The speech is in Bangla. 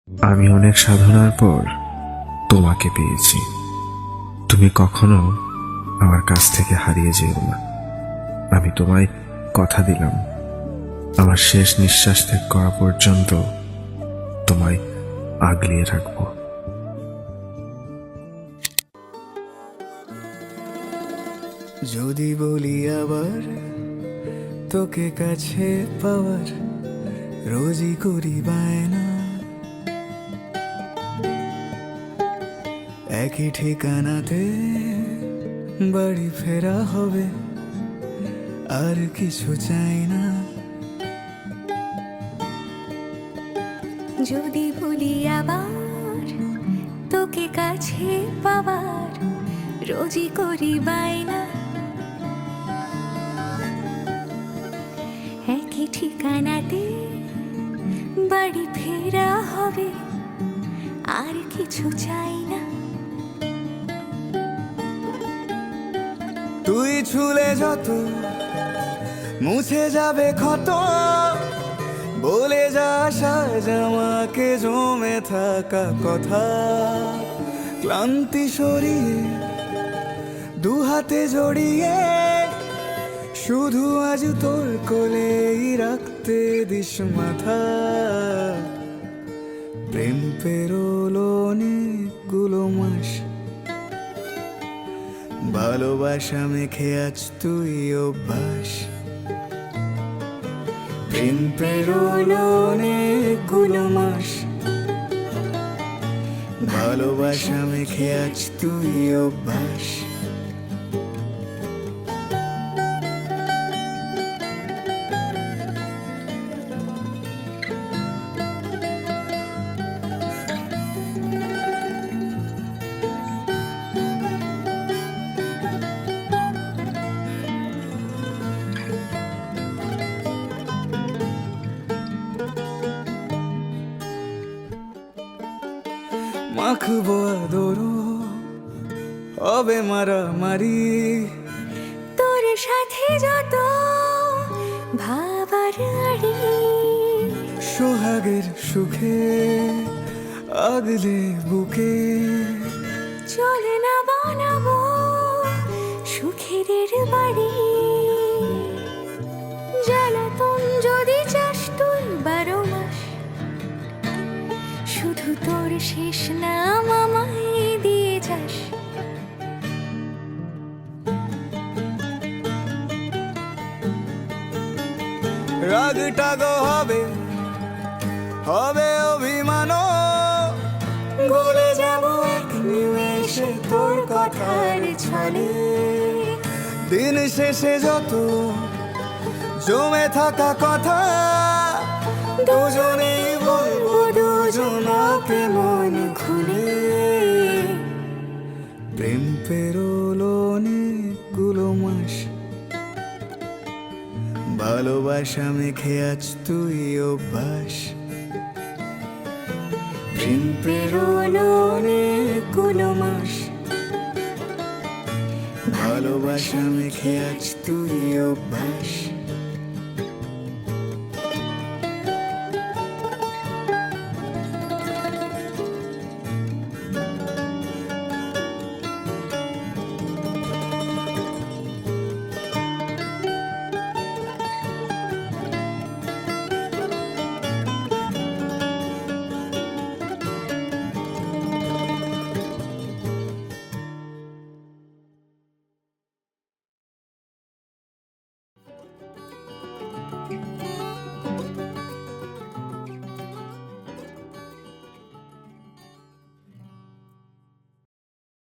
আমি অনেক সাধনার পর তোমাকে পেয়েছি। তুমি কখনো আমার কাছ থেকে হারিয়ে যেও না। আমি তোমায় কথা দিলাম, আমার শেষ নিঃশ্বাস ত্যাগ করা পর্যন্ত তোমায় আগলিয়ে রাখবো। যদি বলি আবার তোকে কাছে পাওয়ার, রোজই করি বায়না, একই ঠিকানাতে বাড়ি ফেরা হবে, আর কিছু চাই না। যদি বলি আবার তোকে কাছে পাওয়ার, রোজই করি বায়না, একই ঠিকানাতে বাড়ি ফেরা হবে, আর কিছু চাই না। তুই ছুলে যত মুছে যাবে ক্ষত, বলে যা সাজ আমাকে জমে থাকা কথা, ক্লান্তি সরিয়ে দু হাতে জড়িয়ে শুধু আজ তোর কোলেই রাখতে দিস মাথা। প্রেম পেরোলো অনেকগুলো মাস, ভালোবাসা মেখে আজ তুই অভ্যাস। প্রেম পেরোলো অনেকগুলো মাস, ভালোবাসা মেখে আজ তুই অভ্যাস। মাখবো আদরো হবে মারামারি, তোর সাথে যত ভাবার আড়ি, সোহাগের সুখে আগলে বুকে চলে না বানাবো সুখের বাড়ি। জ্বালাতন যদি চাস তুই 12 মাস, শুধু তোর শেষ নাম আমায় দিয়ে যাস। রাগটা গো হবে হবে অভিমান, ভুলে যাব এক নিমেষে তোর কথার ছলে। দিন শেষে যত জমে থাকা কথা, দুজনেই বলবো দুজনাকে মন খুলে। প্রেম পেরোলো অনেকগুলো মাস, ভালোবাসা মেখে আজ তুই অভ্যাস। প্রেম পেরোলো অনেকগুলো মাস, ভালোবাসা মেখে আজ তুই অভ্যাস।